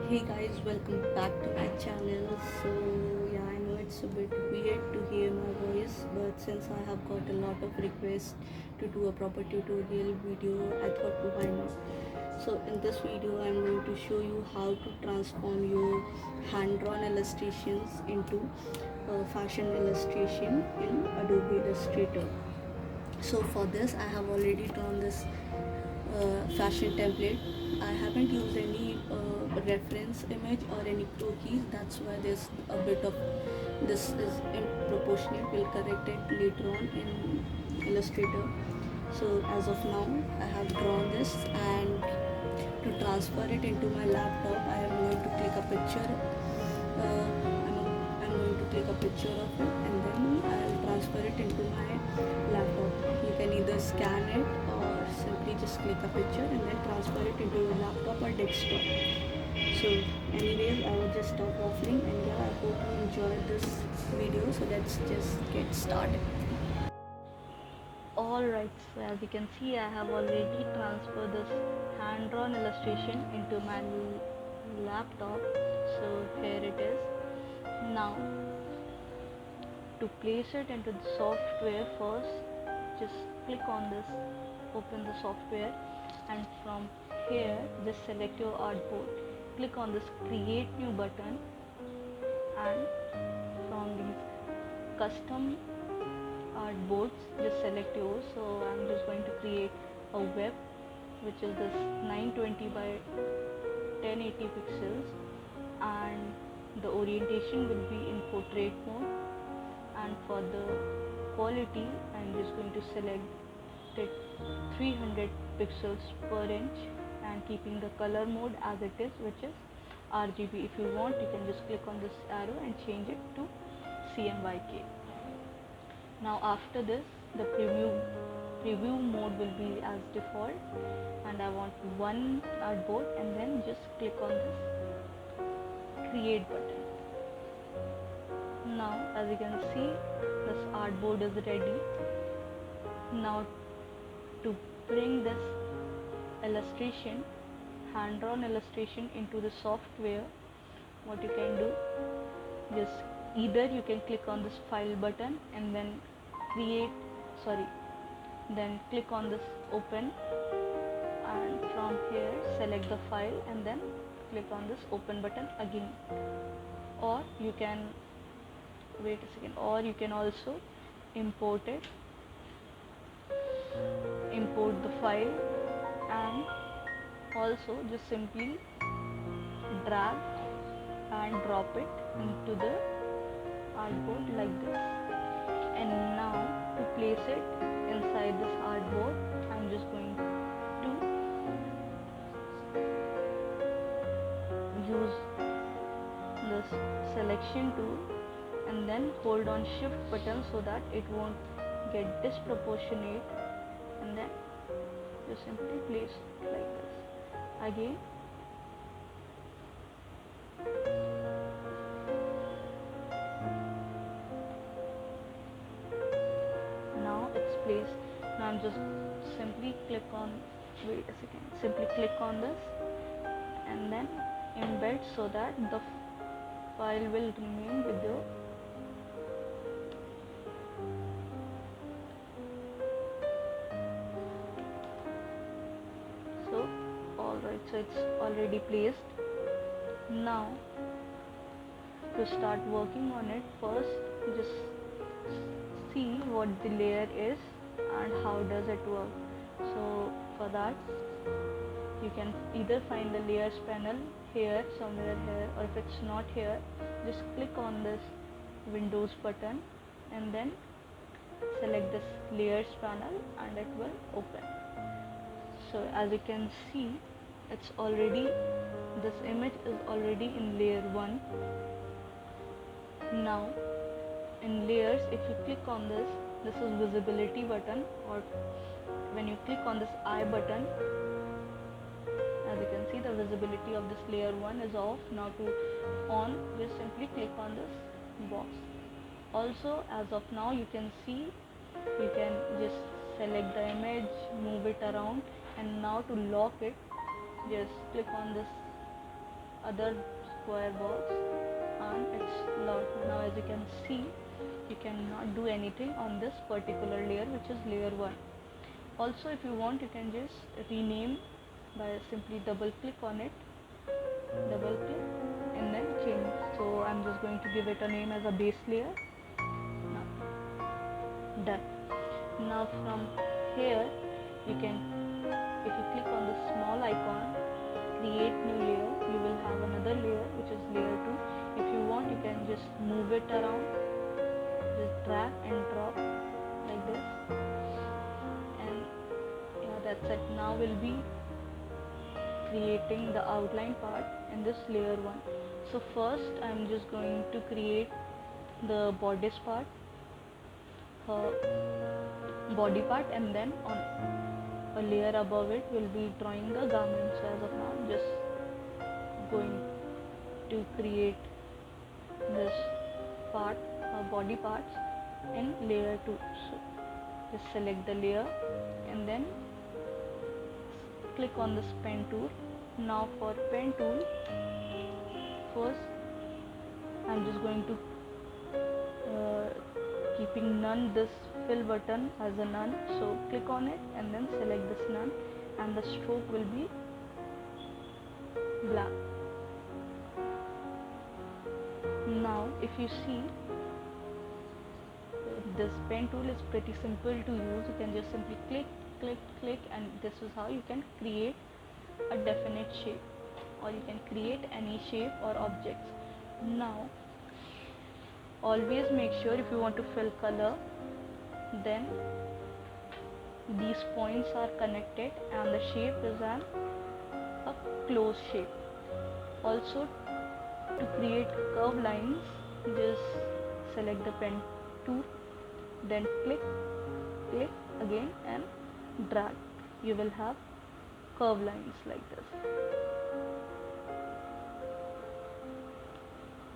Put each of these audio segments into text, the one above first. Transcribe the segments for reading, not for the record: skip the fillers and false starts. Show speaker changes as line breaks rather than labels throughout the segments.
Hey guys, welcome back to my channel. So yeah, I know it's a bit weird to hear my voice, but since I have got a lot of requests to do a proper tutorial video, I thought why not. So in this video, I'm going to show you how to transform your hand-drawn illustrations into fashion illustration in Adobe Illustrator. So for this, I have already drawn this fashion template. I haven't used any reference image or any cookies. That's why there's a bit of this is improportionate. We'll correct it later on in Illustrator. So as of now, I have drawn this, and to transfer it into my laptop, I am going to click a picture. I'm going to click a picture of it, and then I'll transfer it into my laptop. You can either scan it or simply just click a picture and then transfer it into your laptop or desktop. So anyways, I will just stop waffling, and yeah, I hope you enjoyed this video. So let's just get started.
Alright, so as you can see, I have already transferred this hand-drawn illustration into my laptop. So here it is. Now, to place it into the software, first just click on this, open the software, and from here just select your artboard. Click on this create new button, and from these custom artboards just select yours. So I'm just going to create a web which is this 920 by 1080 pixels, and the orientation will be in portrait mode, and for the quality I'm just going to select it 300 pixels per inch, and keeping the color mode as it is, which is RGB. If you want, you can just click on this arrow and change it to CMYK. Now after this, the preview mode will be as default, and I want one artboard, and then just click on this create button. Now as you can see, this artboard is ready. Now to bring this illustration, hand-drawn illustration, into the software, what you can do, just either you can click on this file button and then then click on this open, and from here select the file and then click on this open button again. Or you can also import the file, and also just simply drag and drop it into the artboard like this. And now to place it inside this artboard, I'm just going to use this selection tool and then hold on shift button so that it won't get disproportionate, and then just simply place it like this again. Now it's placed. Now I'm just simply click on this and then embed so that the file will remain with you. So alright, so it's already placed. Now to start working on it, first just see what the layer is and how does it work. So for that, you can either find the layers panel here, somewhere here, or if it's not here, just click on this Windows button and then select this layers panel and it will open. So as you can see, this image is already in layer 1. Now in layers, if you click on this is visibility button, or when you click on this I button, as you can see, the visibility of this layer 1 is off. Now to on, just simply click on this box. Also, as of now, you can see, you can just select the image, move it around, and now to lock it, just click on this other square balls, and it's locked. Now as you can see, you cannot do anything on this particular layer, which is layer 1. Also, if you want, you can just rename by simply double click on it, double click, and then change. So I'm just going to give it a name as a base layer. Now, done. Now from here, you can, if you click on the small icon, create new layer, you will have another layer, which is layer 2. If you want, you can just move it around, just drag and drop like this, and yeah, that's it. Now we'll be creating the outline part in this layer 1. So first I'm just going to create the bodice part, body part, and then on a layer above it will be drawing the garment. So as of now I'm just going to create this part, body parts, in layer 2. So just select the layer and then click on this pen tool. Now for pen tool, first I'm just going to keeping none, this fill button as a none, so click on it and then select this none, and the stroke will be black. Now if you see, this pen tool is pretty simple to use. You can just simply click, click, click, and this is how you can create a definite shape, or you can create any shape or objects. Now always make sure, if you want to fill color, then these points are connected and the shape is a closed shape. Also, to create curve lines, just select the pen tool, then click, click again and drag. You will have curve lines like this.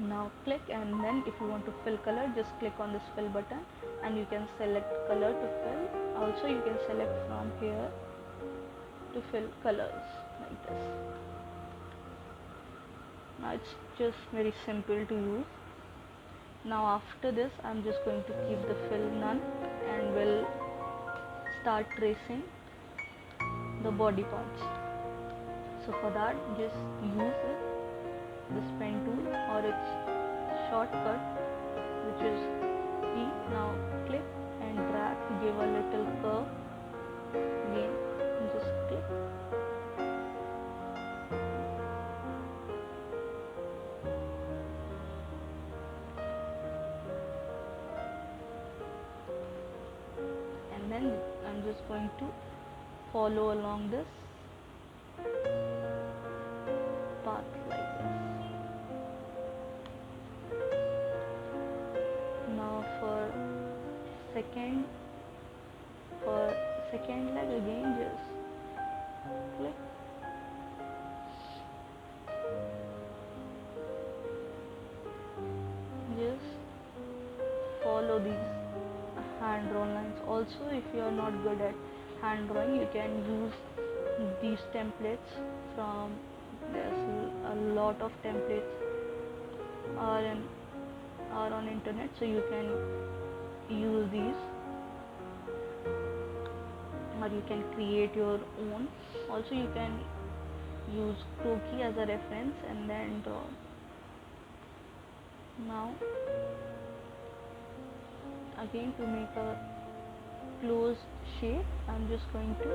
Now click, and then if you want to fill color, just click on this fill button and you can select color to fill. Also you can select from here to fill colors like this. Now it's just very simple to use. Now after this I'm just going to keep the fill none and will start tracing the body parts. So for that, just use this pen tool or its shortcut, which is E. Now click and drag to give a little curve. Again, just click. And then I'm just going to follow along this path like this. Now for second leg, again just click. Just follow these hand drawn lines. Also, if you are not good at hand drawing, you can use these templates from, there's a lot of templates are on internet, so you can use these, or you can create your own. Also you can use croquis as a reference and then draw. Now again, to make a closed shape, I'm just going to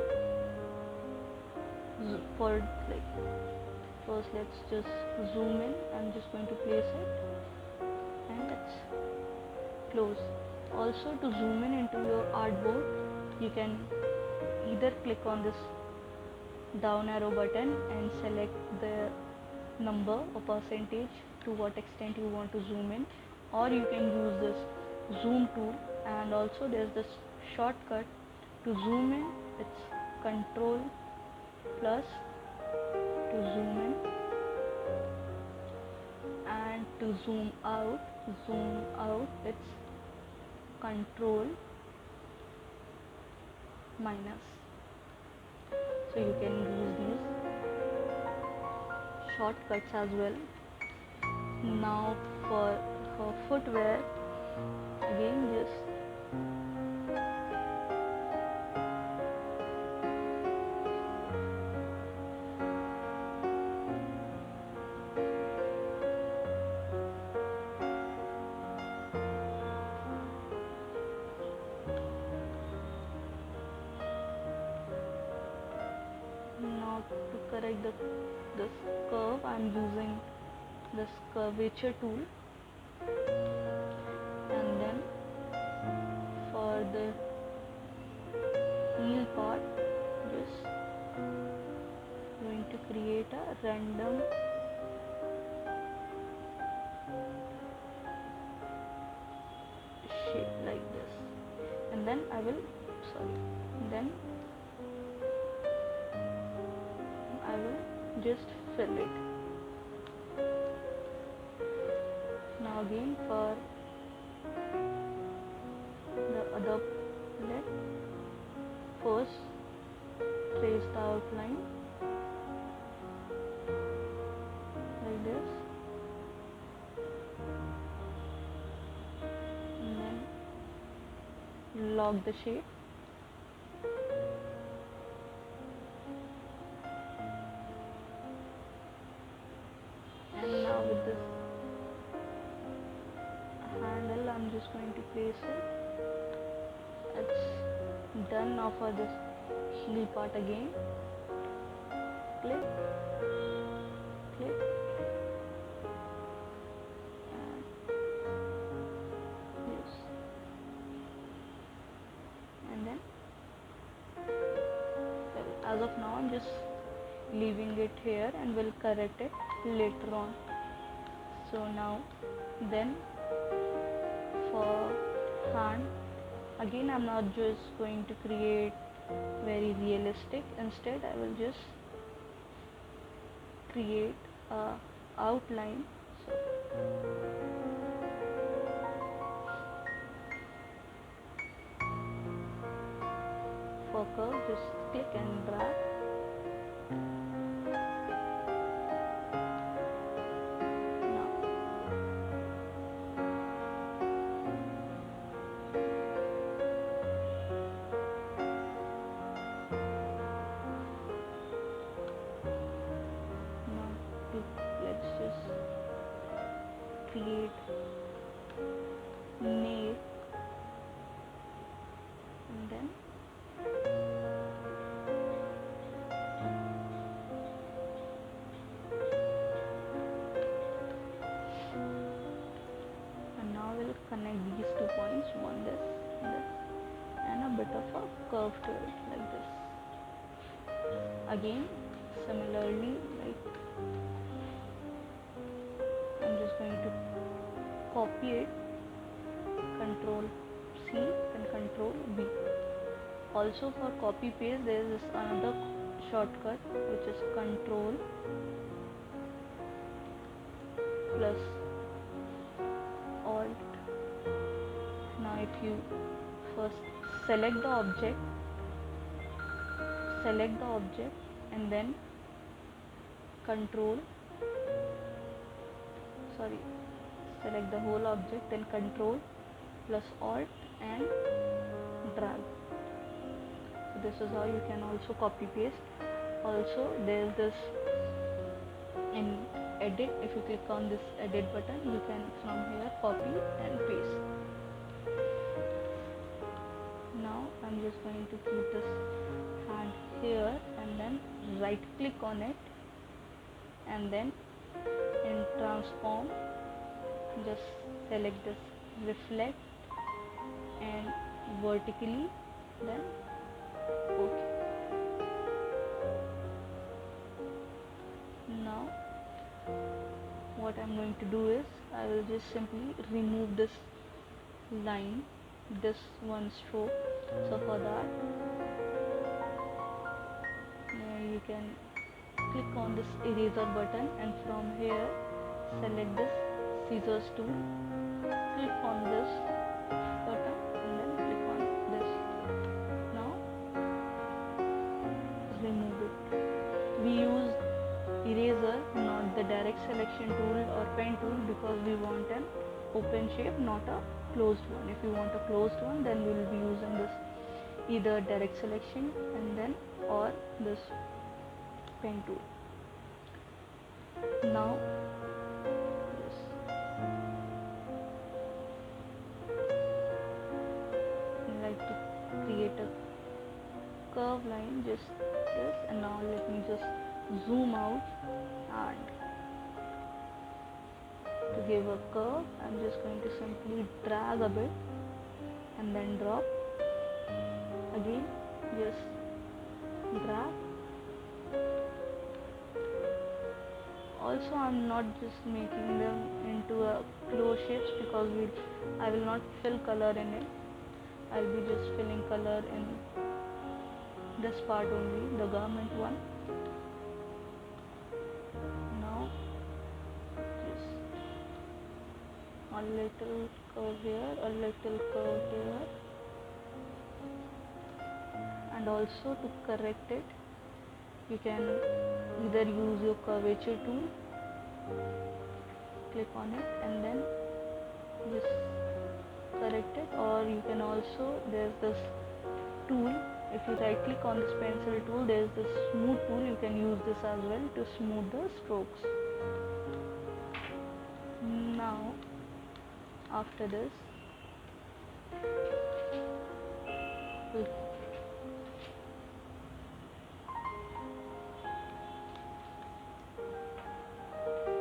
first let's just zoom in. I'm just going to place it and it's close. Also, to zoom in into your artboard, you can either click on this down arrow button and select the number or percentage to what extent you want to zoom in, or you can use this zoom tool. And also there's this shortcut to zoom in, it's Control plus to zoom in, and to zoom out it's Control minus. So you can use these shortcuts as well. Now for her footwear, again just now to correct this curve, I'm using this curvature tool, and then for the heel part, just going to create a random shape like this, and then then I will just fill it. Now again for the other leg, first trace the outline like this, and then lock the shape. And now with this handle, I'm just going to place it. It's done. Now for this heel part again, click, click, and yes, and then well, as of now I'm just leaving it here and will correct it later on. So now then for hand, again I'm not just going to create very realistic, instead I will just create a outline. So for curve, just click and drag. Let's just create nail, and then now we'll connect these 2 points, one this and this, and a bit of a curve to it like this. Again similarly, like I'm just going to copy it, Control C and Control V. Also for copy paste there is another shortcut which is Control plus Alt. Now if you first select the object and then select the whole object, then Control plus Alt and drag. So this is how you can also copy paste. Also there is this in edit, if you click on this edit button, you can from here copy and paste. Now I'm just going to keep this hand here and then right click on it, and then in transform just select this reflect and vertically, then OK. Now what I'm going to do is I will just simply remove this line, this one stroke. So for that you can click on this eraser button, and from here select this scissors tool, click on this button and then click on this. Now remove it. We use eraser, not direct selection tool or pen tool because we want an open shape, not a closed one. If you want a closed one, then we will be using this either direct selection and then or this pen tool. Now yes, I like to create a curve line, just this, and now let me just zoom out, and to give a curve I'm just going to simply drag a bit and then drop again, just drag. Also I'm not just making them into a close shapes because I will not fill color in it. I'll be just filling color in this part only, the garment one. Now just a little curve here, a little curve here, and also to correct it you can either use your curvature tool, click on it and then just correct it, or you can also, there's this tool, if you right click on this pencil tool, there's this smooth tool, you can use this as well to smooth the strokes. Now after this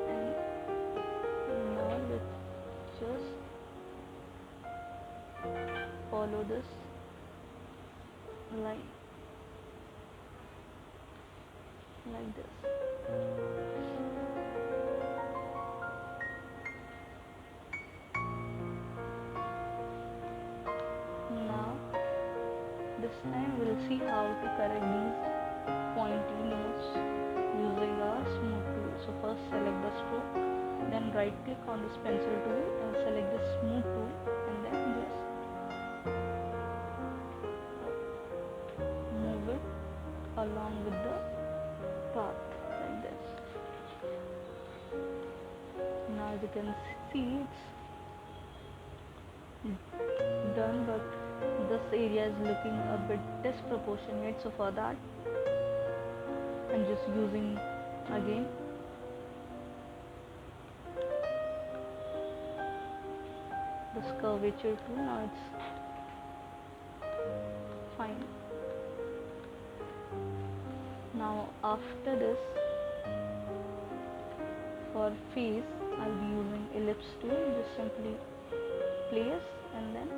and now let's just follow this line like this. Now this time we'll see how to correct these pointy notes using our smooth tool. So first select the stroke, then right click on this pencil tool and select the smooth tool, and then just move it along with the path like this. Now as you can see it's done, but this area is looking a bit disproportionate, so for that I'm just using again this curvature tool. Now it's fine. Now after this, for face I'll be using ellipse tool, just simply place and then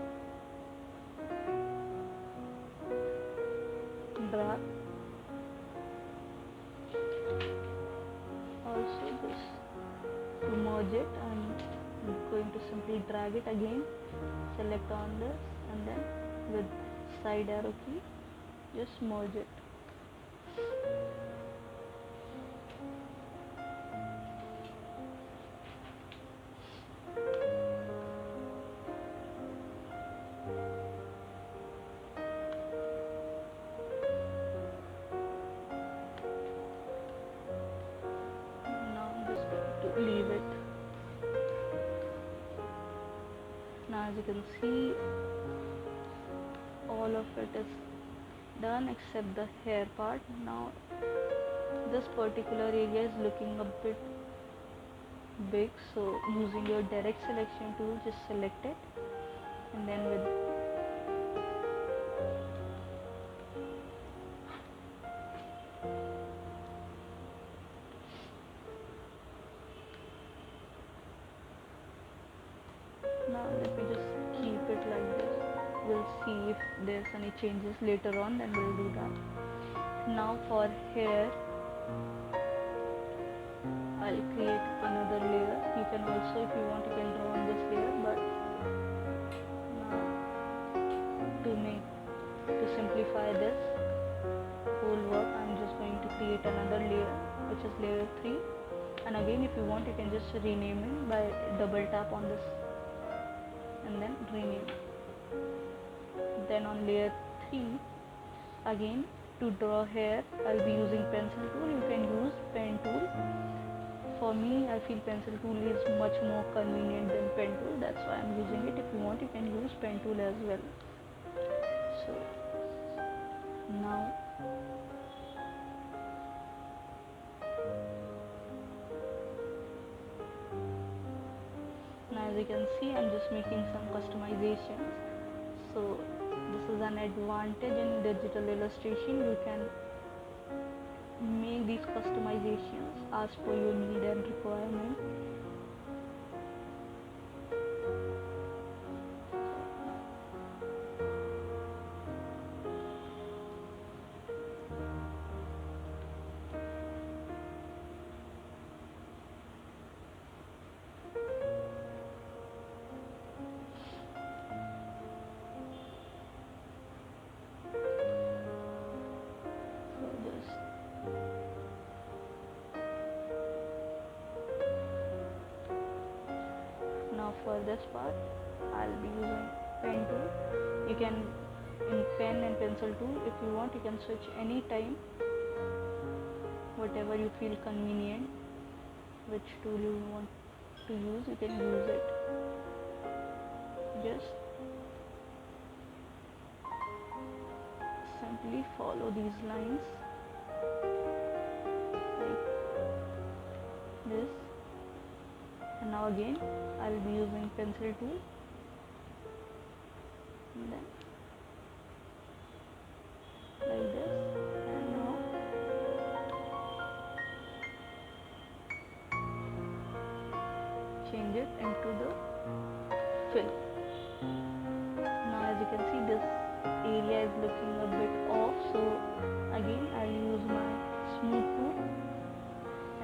drag. Also this, to merge it I'm going to simply drag it again, select on this and then with side arrow key just merge it. Leave it. Now as you can see all of it is done except the hair part. Now this particular area is looking a bit big, so using your direct selection tool just select it and then with now let me just keep it like this. We'll see if there's any changes later on, then we'll do that. Now for hair I'll create another layer. You can also, if you want, you can draw on this layer, but now to simplify this whole work I'm just going to create another layer, which is layer 3, and again if you want you can just rename it by double tap on this and then rename. Then on layer 3 again to draw hair I'll be using pencil tool, you can use pen tool. for me, I feel pencil tool is much more convenient than pen tool. That's why I'm using it. If you want, you can use pen tool as well. So now as you can see, I'm just making some customizations. So this is an advantage in digital illustration. You can make these customizations as per your need and requirement. So just now for this part, I'll be using pen tool. You can in pen and pencil tool, if you want, you can switch any time, whatever you feel convenient, which tool you want to use, you can use it. Just simply follow these lines like this. And now again, I'll be using pencil tool. And then like this, and now change it into the fill. Now as you can see, this area is looking a bit off, so again I'll use my smooth tool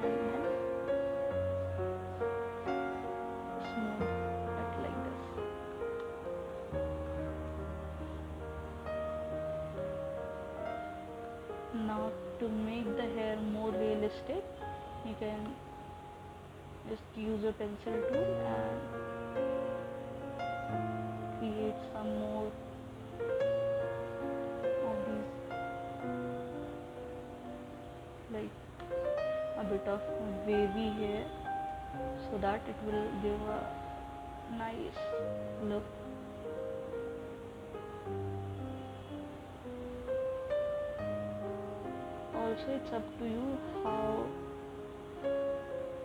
and then smooth it like this. Now to make the hair more realistic, you can just use a pencil tool and create some more of these, like a bit of wavy hair, so that it will give a nice look. Also, it's up to you how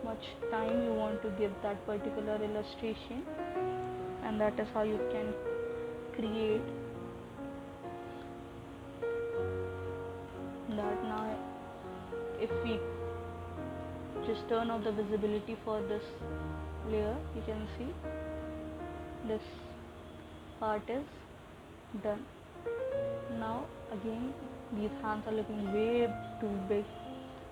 much time you want to give that particular illustration, and that is how you can create that. Now if we just turn off the visibility for this layer, you can see this part is done. Now again, these hands are looking way too big,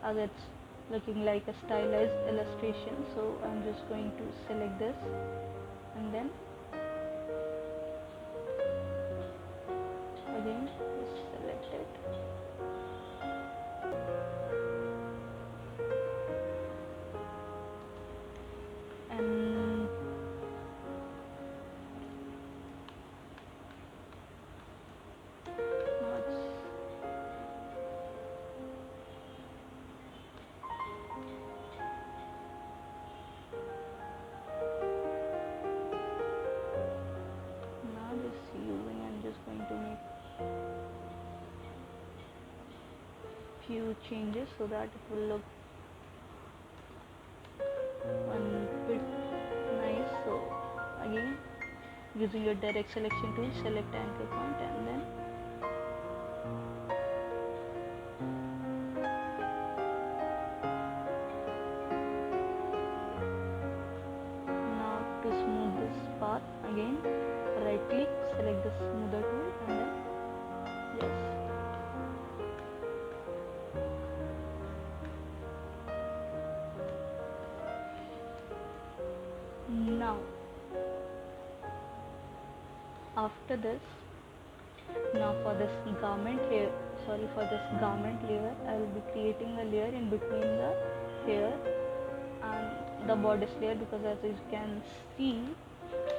as it's looking like a stylized illustration. So I'm just going to select this and then again just select it. And now just using, I'm just going to make few changes so that it will look one bit nice. So again, using your direct selection tool, select anchor point and then now to smooth this path, again right click, select the smoother tool and then yes. Now after this, now for this garment here, for this garment layer, I will be creating a layer in between the hair and the bodice layer, because as you can see,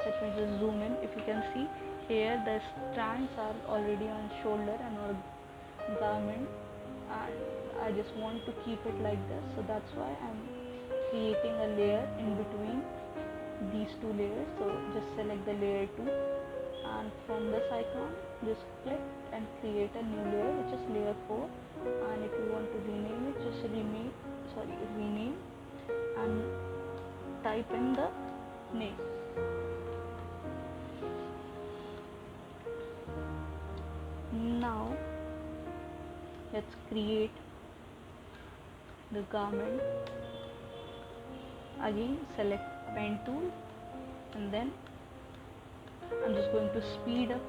let me just zoom in. If you can see here, the strands are already on shoulder and our garment, and I just want to keep it like this, so that's why I'm creating a layer in between these two layers. So just select the layer 2, and from this icon just click and create a new layer, which is layer 4. And if you want to rename it, just rename and type in the name. Now let's create the garment. Again select pen tool, and then I'm just going to speed up.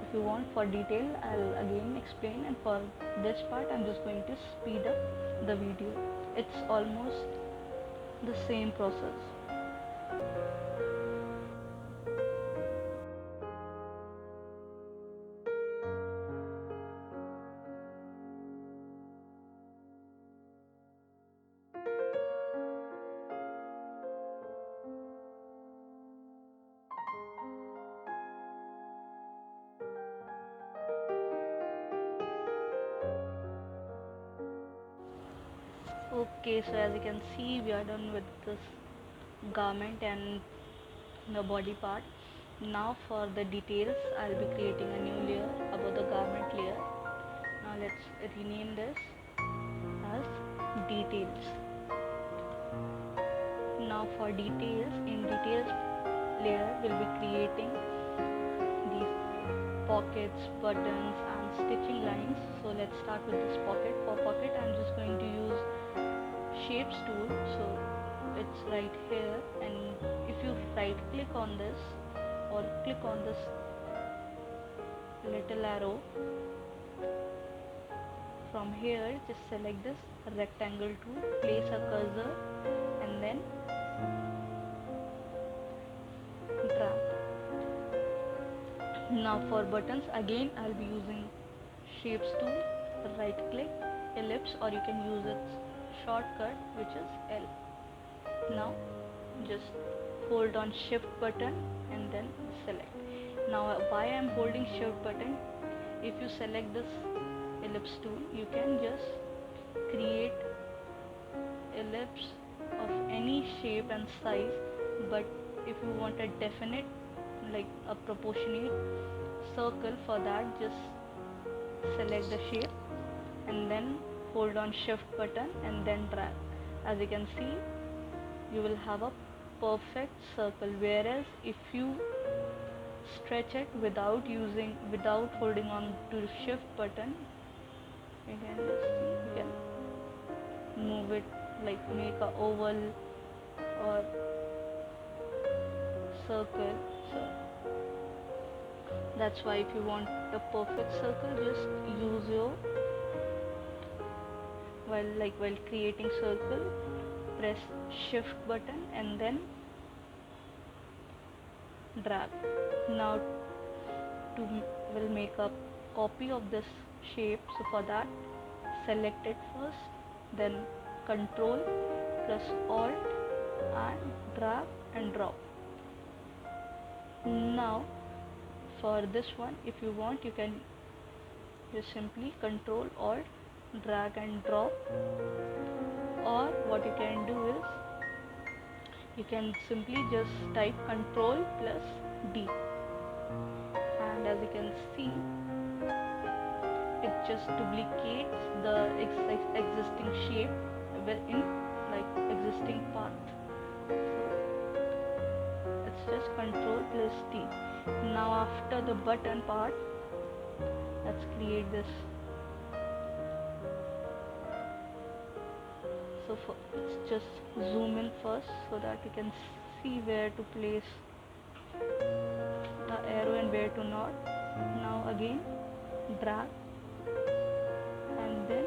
If you want for detail, I'll again explain, and for this part I'm just going to speed up the video. It's almost the same process. Okay, so as you can see, we are done with this garment and the body part. Now for the details, I'll be creating a new layer above the garment layer. Now let's rename this as details. Now for details, in details layer we'll be creating these pockets, buttons and stitching lines. So let's start with this pocket. For pocket I'm just going to use shapes tool. So it's right here, and if you right click on this or click on this little arrow, from here just select this rectangle tool, place a cursor and then drag. Now for buttons, again I'll be using shapes tool, right click, ellipse, or you can use its shortcut, which is L. Now just hold on shift button and then select. Now why I am holding shift button, if you select this ellipse tool, you can just create ellipse of any shape and size, but if you want a definite, like a proportionate circle, for that just select the shape and then hold on shift button and then drag. As you can see, you will have a perfect circle, whereas if you stretch it without holding on to the shift button, you can just see, you can move it, like make a oval or circle. So that's why if you want a perfect circle, just use your while creating circle, press shift button and then drag. Now we'll make a copy of this shape. So for that, select it first, then control plus alt and drag and drop. Now for this one, if you want, you can just simply control alt, drag and drop, or what you can do is you can simply just type control plus D, and as you can see, it just duplicates the existing shape in like existing path. So it's just control plus D. Now after the button part, let's create this. So let's just zoom in first so that you can see where to place the arrow and where to not. Now again drag and then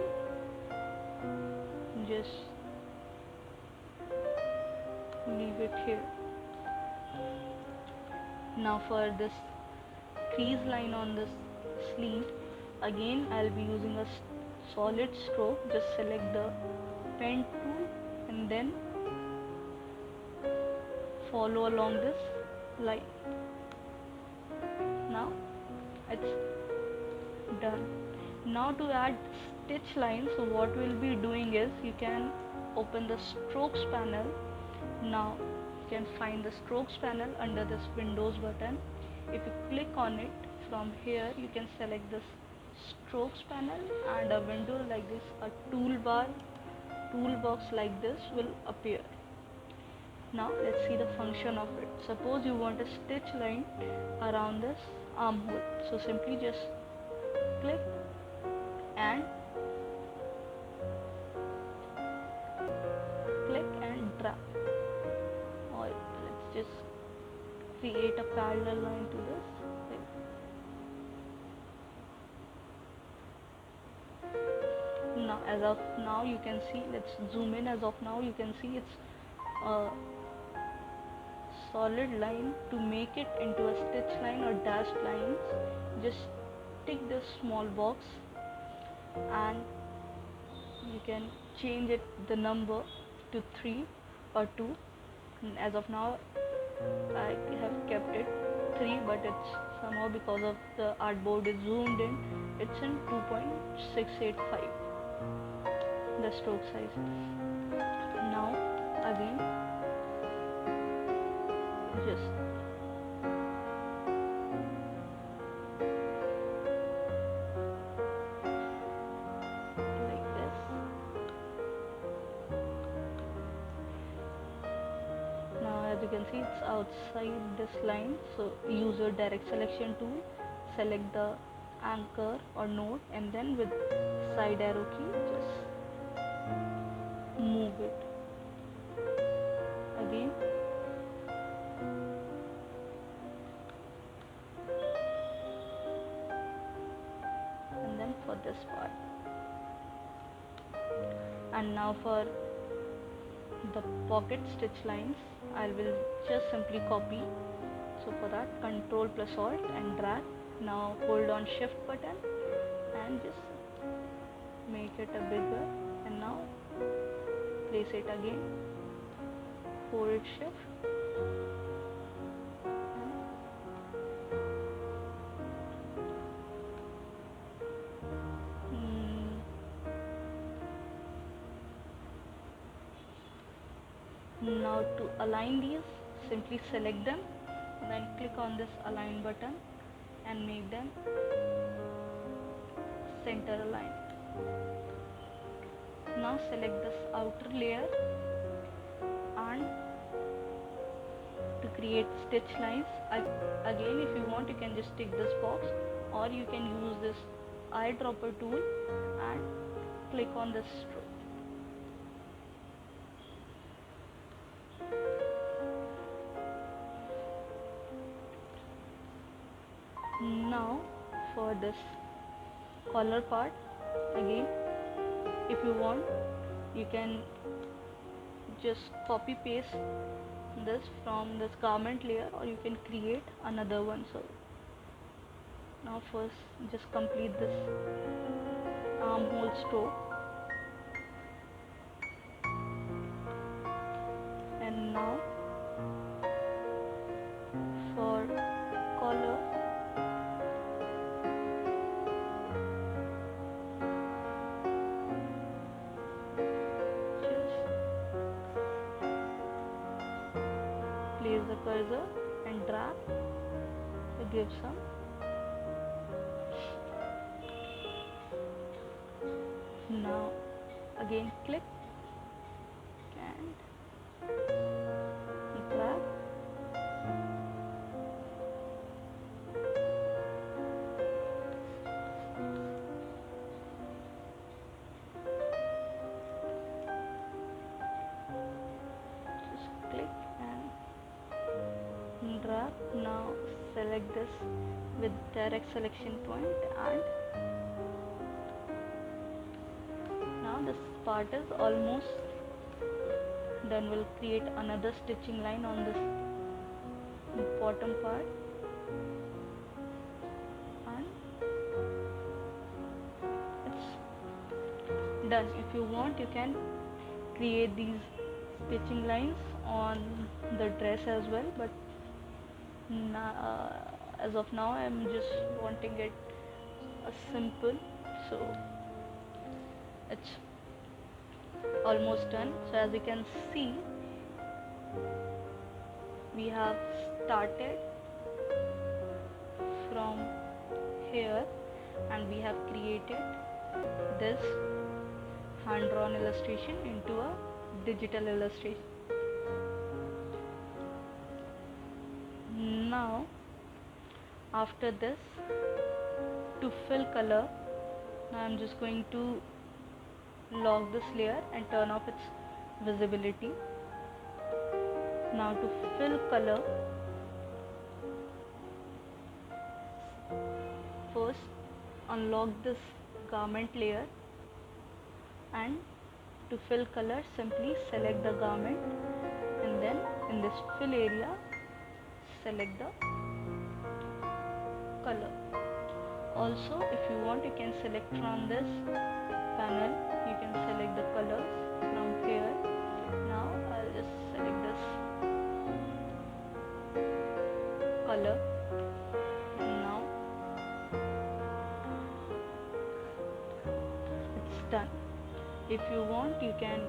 just leave it here. Now for this crease line on this sleeve, again I'll be using a solid stroke. Just select the pen tool and then follow along this line. Now it's done. Now to add stitch lines, so what we'll be doing is, you can open the strokes panel. Now you can find the strokes panel under this Windows button. If you click on it, from here you can select this strokes panel, and a window like this, a toolbox like this will appear. Now let's see the function of it. Suppose you want a stitch line around this armhole, so simply just click and drag, or let's just create a parallel line to this. Now as of now you can see, let's zoom in. As of now you can see it's a solid line. To make it into a stitch line or dashed lines, just tick this small box and you can change it, the number, to 3 or 2. As of now I have kept it 3, but it's somehow, because of the artboard is zoomed in, it's in 2.685 the stroke size. Now again just like this. Now as you can see, it's outside this line, so use your direct selection tool, select the anchor or node, and then with side arrow key just move it again. And then for this part, and now for the pocket stitch lines, I will just simply copy. So for that, Ctrl plus Alt and drag. Now hold on Shift button and just make it a bigger, and now place it again, hold Shift, now to align these, simply select them, then click on this align button and make them center aligned. Now select this outer layer, and to create stitch lines, again if you want you can just tick this box, or you can use this eyedropper tool and click on this stroke. Now for this collar part, again if you want you can just copy paste this from this garment layer, or you can create another one. So now first just complete this armhole stroke, and now for collar, place the cursor and drag to give some. Now again click and drag. Just click and drag. Now select this with direct selection point, and now this part is almost done. We'll create another stitching line on this bottom part, and it's done. If you want you can create these stitching lines on the dress as well, but as of now I'm just wanting it a simple, so it's almost done. So as you can see, we have started from here and we have created this hand drawn illustration into a digital illustration. Now after this, to fill color, now I'm just going to lock this layer and turn off its visibility. Now to fill color, first unlock this garment layer, and to fill color simply select the garment, and then in this fill area select the color. Also if you want, you can select from this panel, you can select the colors from here. Now I'll just select this color. Now it's done. If you want, you can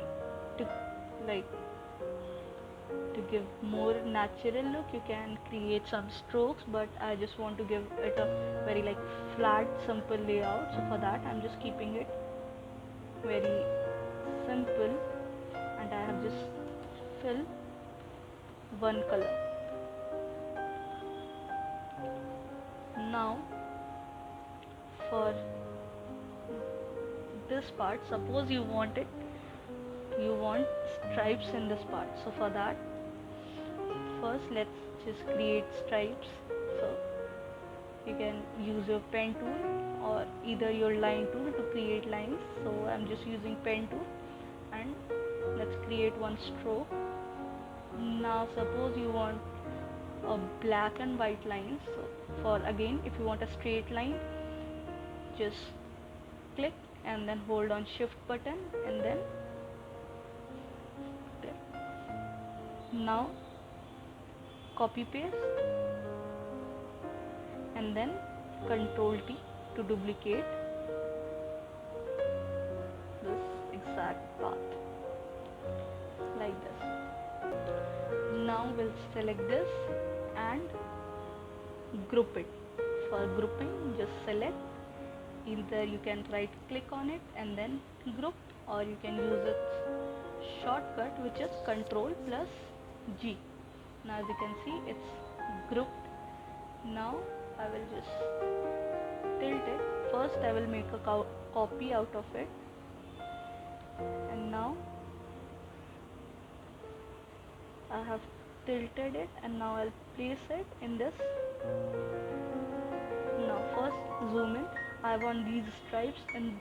to give more natural look, you can create some strokes, but I just want to give it a very flat simple layout. So for that I'm just keeping it very simple, and I have just filled one color. Now for this part, suppose you want stripes in this part. So for that, first let's just create stripes. So you can use your pen tool or either your line tool to create lines. So I'm just using pen tool, and let's create one stroke. Now suppose you want a black and white line. So for again, if you want a straight line, just click and then hold on shift button and then click. Now copy paste and then Control T to duplicate this exact path like this. Now we'll select this and group it. For grouping, just select, either you can right click on it and then group, or you can use its shortcut, which is Control plus G. Now as you can see, it's grouped. Now I will just tilt it. First I will make a copy out of it, and now I have tilted it, and now I'll place it in this. Now first zoom in. I want these stripes in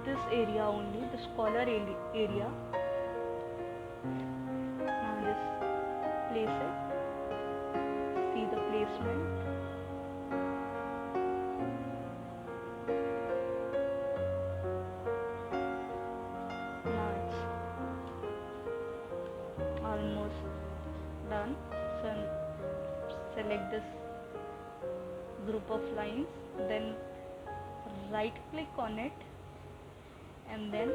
this area only, this collar area. Now just place it. See the placement. Now it's almost done. So select this group of lines, then right click on it and then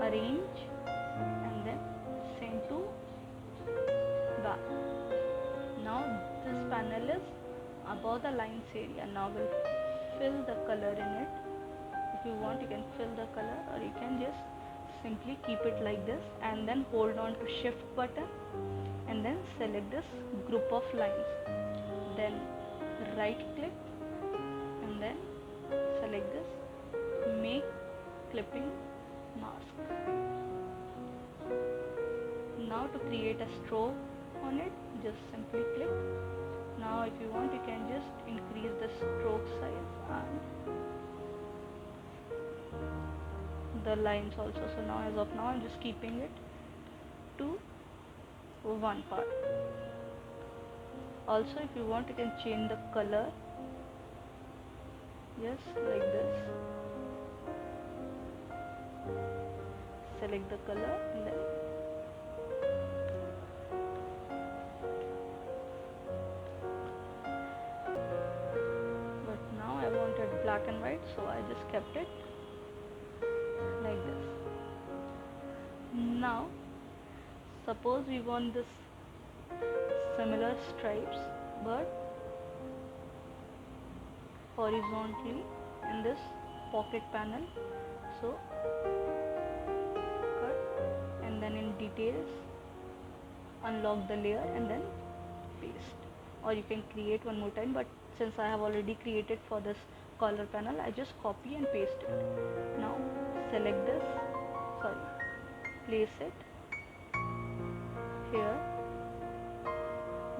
arrange and then send to back. Now this panel is above the lines area. Now we'll fill the color in it. If you want, you can fill the color, or you can just simply keep it like this and then hold on to shift button and then select this group of lines, then right click and then select this make clipping mask. Now to create a stroke on it, just simply click. Now if you want, you can just increase the stroke size and the lines also. So now as of now I'm just keeping it to one part. Also if you want, you can change the color, just like this. Select the color and then but now I wanted black and white, so I just kept it like this. Now suppose we want this similar stripes but horizontally in this pocket panel, so cut, and then in details unlock the layer and then paste, or you can create one more time, but since I have already created for this collar panel, I just copy and paste it. Now select this, place it here,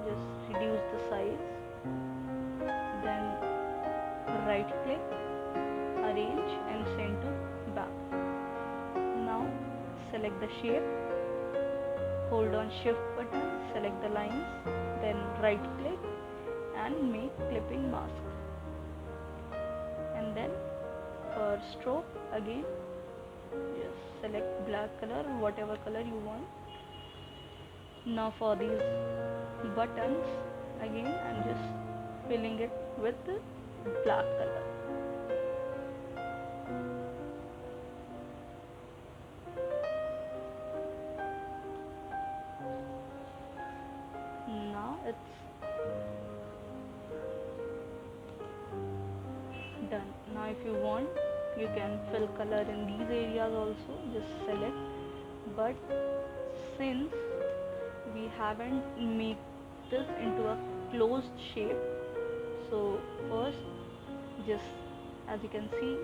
just reduce the size, then right click, arrange and send to back. Now select the shape, hold on shift button, select the lines, then right click and make clipping mask, and then for stroke again just select black color, whatever color you want. Now for these buttons again I'm just filling it with the black color. Now it's done. Now if you want, you can fill color in these areas also, just select, but since we haven't made this into a closed shape, so first, just as you can see,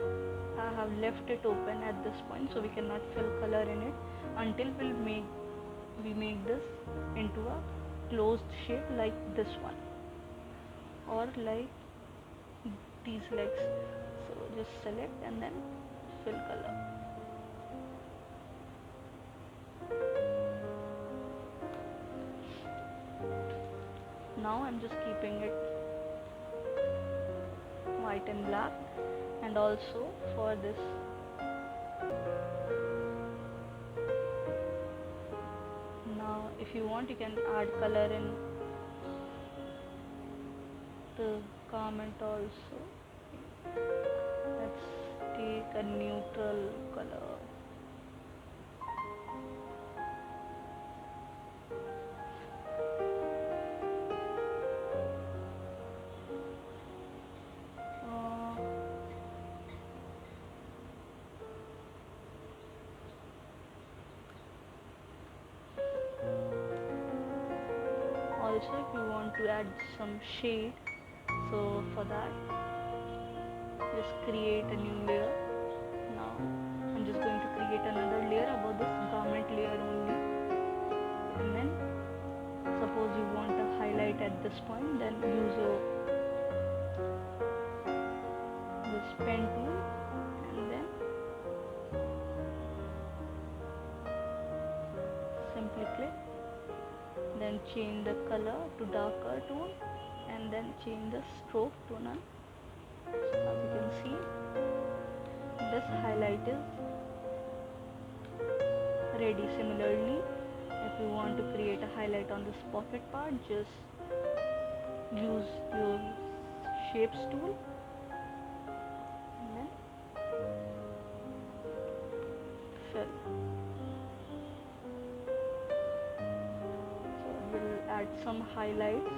I have left it open at this point, so we cannot fill color in it until we make this into a closed shape like this one, or like these legs. So just select and then fill color. Now I'm just keeping it white and black, and also for this now if you want, you can add color in the garment also. Let's take a neutral color. Also if you want to add some shade, so for that just create a new layer. Now I'm just going to create another layer above this garment layer only, and then suppose you want a highlight at this point, then use your this pen tool and then simply click, then change the color to darker tone and then change the stroke to none. So as you can see, this highlight is ready. Similarly, if you want to create a highlight on this pocket part, just use your shapes tool and then fill. So we'll add some highlights.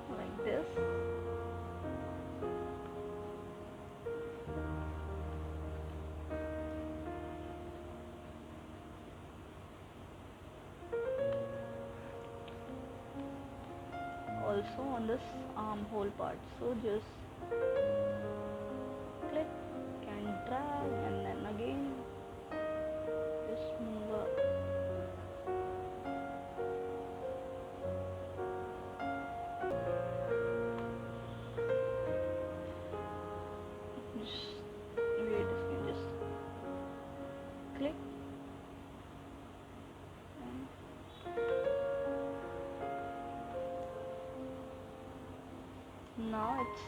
Like this. Also on this armhole part, so just click and drag and then again just move up. Just wait a second, just click and now it's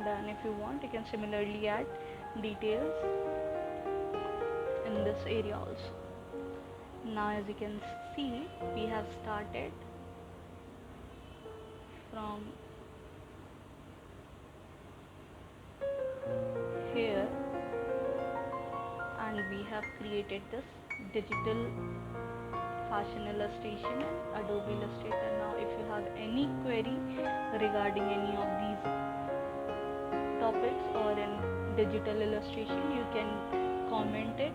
done. If you want, you can similarly add details in this area also. Now as you can see, we have started from here and we have created this digital fashion illustration in Adobe Illustrator. Now if you have any query regarding any of these topics or in digital illustration, you can comment it